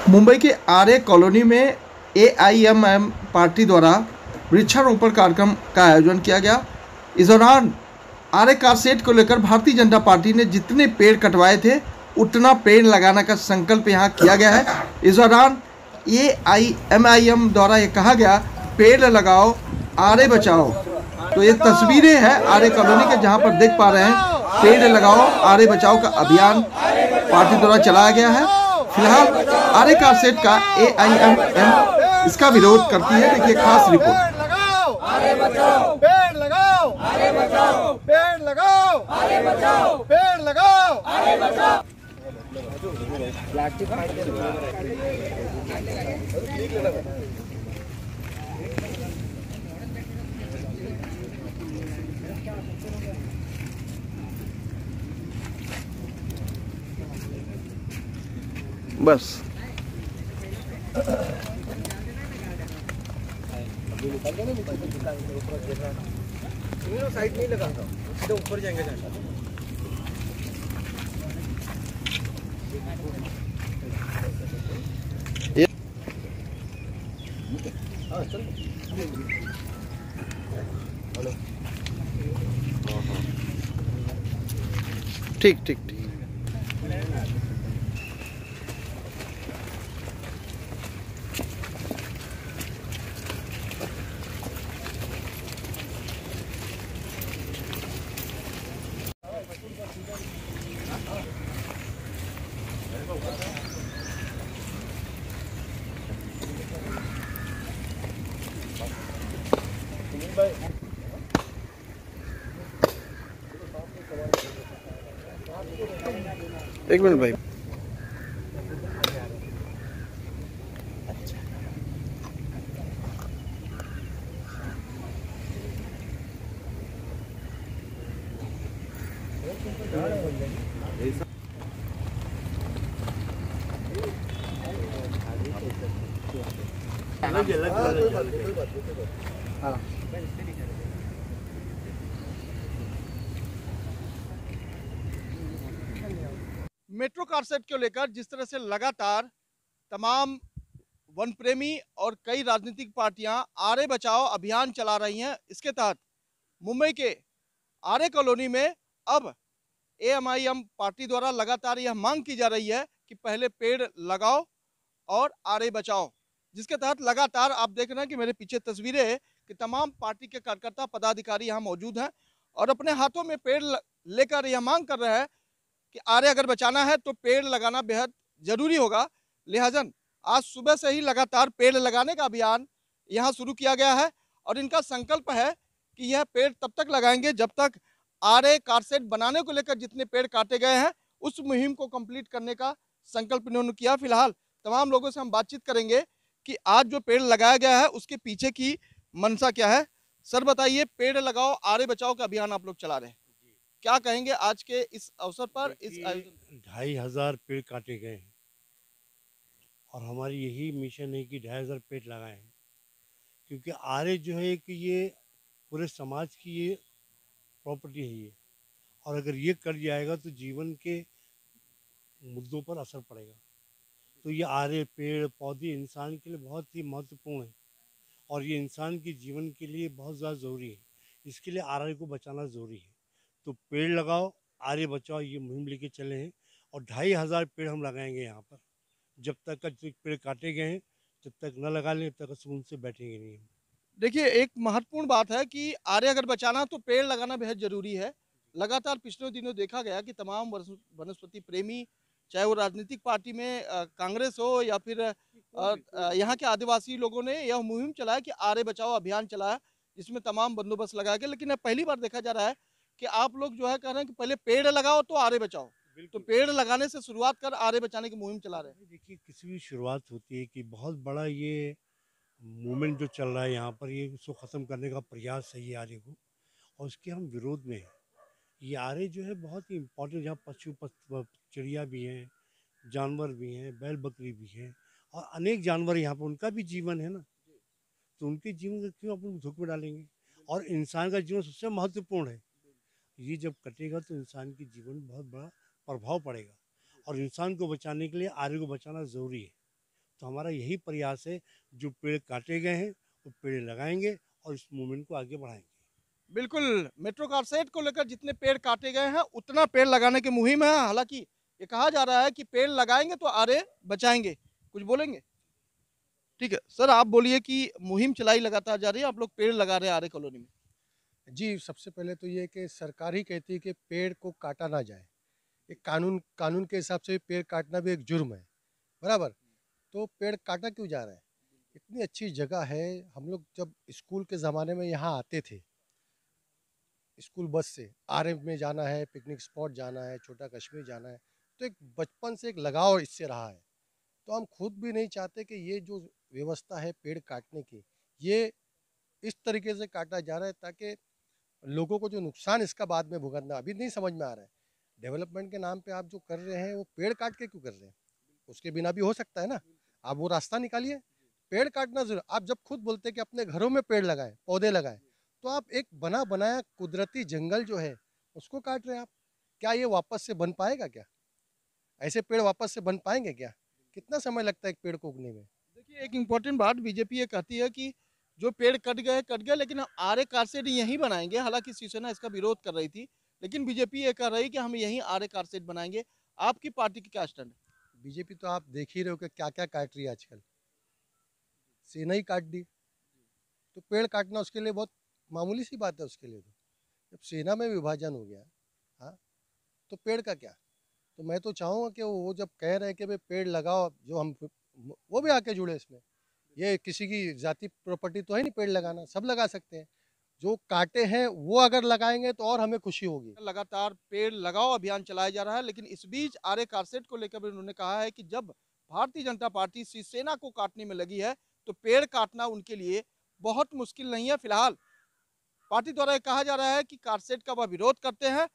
मुंबई के आर्य कॉलोनी में AIMM party द्वारा वृक्षारोपण कार्यक्रम का आयोजन किया गया। इस दौरान आर्य कारशेड को लेकर भारतीय जनता पार्टी ने जितने पेड़ कटवाए थे उतना पेड़ लगाने का संकल्प यहां किया गया है। इस दौरान AIMM द्वारा ये कहा गया, पेड़ लगाओ आर्य बचाओ। तो ये तस्वीरें हैं आर्य कॉलोनी के, जहां पर देख पा रहे हैं पेड़ लगाओ आर्य बचाओ का अभियान पार्टी द्वारा चलाया गया है। फिलहाल आर्य कारशेड का AIMM इसका विरोध करती है। देखिए खास रिपोर्ट। पेड़ लगाओ, पेड़ लगाओ, पेड़ लगाओ, पेड़ लगाओ। बस साइड नहीं लगा था, सीधे ऊपर जाएंगे। ठीक ठीक ठीक। एक मिनट भाई। मेट्रो कारशेड को लेकर जिस तरह से लगातार तमाम वन प्रेमी और कई राजनीतिक पार्टियां आर्य बचाओ अभियान चला रही हैं, इसके तहत मुंबई के आर्य कॉलोनी में अब AIMM पार्टी द्वारा लगातार यह मांग की जा रही है कि पहले पेड़ लगाओ और आर्य बचाओ, जिसके तहत लगातार आप देख रहे हैं कि मेरे पीछे तस्वीरें हैं कि तमाम पार्टी के कार्यकर्ता पदाधिकारी यहाँ मौजूद हैं और अपने हाथों में पेड़ लेकर यह मांग कर रहे हैं कि आर्य अगर बचाना है तो पेड़ लगाना बेहद जरूरी होगा। लिहाजन आज सुबह से ही लगातार पेड़ लगाने का अभियान यहाँ शुरू किया गया है और इनका संकल्प है कि यह पेड़ तब तक लगाएंगे जब तक आर्य कारशेड बनाने को लेकर जितने पेड़ काटे गए हैं उस मुहिम को कंप्लीट करने का संकल्प इन्होंने किया। फिलहाल तमाम लोगों से हम बातचीत करेंगे कि आज जो पेड़ लगाया गया है उसके पीछे की मंशा क्या है। सर बताइए, पेड़ लगाओ आर्य बचाओ का अभियान आप लोग चला रहे हैं, क्या कहेंगे आज के इस अवसर पर? इस 2500 पेड़ काटे गए हैं और हमारी यही मिशन है कि 2500 पेड़ लगाए हैं, क्योंकि आर्य जो है कि ये पूरे समाज की ये प्रॉपर्टी है ये, और अगर ये कट जाएगा तो जीवन के मुद्दों पर असर पड़ेगा। तो ये आर्य पेड़ पौधे इंसान के लिए बहुत ही महत्वपूर्ण है और ये इंसान के जीवन के लिए बहुत ज़्यादा ज़रूरी है। इसके लिए आर्य को बचाना ज़रूरी है। तो पेड़ लगाओ आर्य बचाओ ये मुहिम लेके चले हैं और 2500 पेड़ हम लगाएंगे यहाँ पर। जब तक का पेड़ काटे गए हैं जब तक न लगा लें तब तक सुकून से बैठेंगे नहीं हम। देखिए, एक महत्वपूर्ण बात है कि आर्य अगर बचाना तो पेड़ लगाना बेहद जरूरी है। लगातार पिछले दिनों देखा गया कि तमाम वनस्पति प्रेमी, चाहे वो राजनीतिक पार्टी में कांग्रेस हो या फिर यहाँ के आदिवासी लोगों ने यह मुहिम चलाया कि आर्य बचाओ अभियान चलाया, जिसमें तमाम बंदोबस्त लगाया गया। लेकिन अब पहली बार देखा जा रहा है कि आप लोग जो है कह रहे हैं कि पहले पेड़ लगाओ तो आर्य बचाओ, तो पेड़ लगाने से शुरुआत कर आर्य बचाने की मुहिम चला रहे हैं। देखिए, किसी भी शुरुआत होती है कि बहुत बड़ा ये मूवमेंट जो चल रहा है यहाँ पर, ये उसको ख़त्म करने का प्रयास है ये आर्य को, और उसके हम विरोध में हैं। ये आर्य जो है बहुत ही इम्पोर्टेंट, यहाँ पशु चिड़िया भी हैं, जानवर भी हैं, बैल बकरी भी हैं और अनेक जानवर यहाँ पर, उनका भी जीवन है ना, तो उनके जीवन को क्यों अपन धूप में डालेंगे। और इंसान का जीवन सबसे महत्वपूर्ण है। ये जब कटेगा तो इंसान के जीवन में बहुत बड़ा प्रभाव पड़ेगा, और इंसान को बचाने के लिए आर्य को बचाना ज़रूरी है। तो हमारा यही प्रयास है, जो पेड़ काटे गए हैं वो पेड़ लगाएंगे और इस मूवमेंट को आगे बढ़ाएंगे। बिल्कुल, मेट्रो कारसेट को लेकर जितने पेड़ काटे गए हैं उतना पेड़ लगाने की मुहिम है। हालांकि ये कहा जा रहा है कि पेड़ लगाएंगे तो आरे बचाएंगे। कुछ बोलेंगे? ठीक है सर, आप बोलिए कि मुहिम चलाई लगातार जा रही है, आप लोग पेड़ लगा रहे हैं आरे कॉलोनी में। जी, सबसे पहले तो ये कि सरकार ही कहती है कि पेड़ को काटा ना जाए। एक कानून कानून के हिसाब से पेड़ काटना भी एक जुर्म है, बराबर? तो पेड़ काटा क्यों जा रहा है? इतनी अच्छी जगह है, हम लोग जब स्कूल के ज़माने में यहाँ आते थे, स्कूल बस से, आरएम में जाना है, पिकनिक स्पॉट जाना है, छोटा कश्मीर जाना है, तो एक बचपन से एक लगाव इससे रहा है। तो हम खुद भी नहीं चाहते कि ये जो व्यवस्था है पेड़ काटने की, ये इस तरीके से काटा जा रहा है ताकि लोगों को जो नुकसान इसका बाद में भुगतना अभी नहीं समझ में आ रहा है। डेवलपमेंट के नाम पे आप जो कर रहे हैं वो पेड़ काट के क्यों कर रहे हैं? उसके बिना भी हो सकता है ना, आप वो रास्ता निकालिए। पेड़ काटना जरूर, आप जब खुद बोलते हैं कि अपने घरों में पेड़ लगाएं, पौधे लगाएं, तो आप एक बना बनाया कुदरती जंगल जो है उसको काट रहे हैं आप। क्या ये वापस से बन पाएगा क्या? ऐसे पेड़ वापस से बन पाएंगे क्या? कितना समय लगता है एक पेड़ को उगने में? देखिए, एक इम्पोर्टेंट बात बीजेपी ये कहती है कि जो पेड़ कट गए, लेकिन हम आरे कारसेट यहीं बनाएंगे। हालांकि शिवसेना इसका विरोध कर रही थी, लेकिन बीजेपी ये कह रही है कि हम यहीं आरे कारसेट बनाएंगे। आपकी पार्टी की क्या स्टैंड है? बीजेपी तो आप देख ही रहे हो कि क्या क्या काट रही है आजकल, सेना ही काट दी। तो पेड़ काटना उसके लिए बहुत मामूली सी बात है उसके लिए। तो जब सेना में विभाजन हो गया, हाँ, तो पेड़ का क्या? तो मैं तो चाहूँगा कि वो जब कह रहे हैं कि भाई पेड़ लगाओ, जो हम वो भी आके जुड़े इसमें। ये किसी की जाति प्रॉपर्टी तो है नहीं पेड़ लगाना, सब लगा सकते हैं। जो काटे हैं वो अगर लगाएंगे तो और हमें खुशी होगी। लगातार पेड़ लगाओ अभियान चलाया जा रहा है, लेकिन इस बीच आरे कारसेट को लेकर भी उन्होंने कहा है कि जब भारतीय जनता पार्टी शिवसेना को काटने में लगी है तो पेड़ काटना उनके लिए बहुत मुश्किल नहीं है। फिलहाल पार्टी द्वारा कहा जा रहा है कि कारसेट का वह विरोध करते हैं,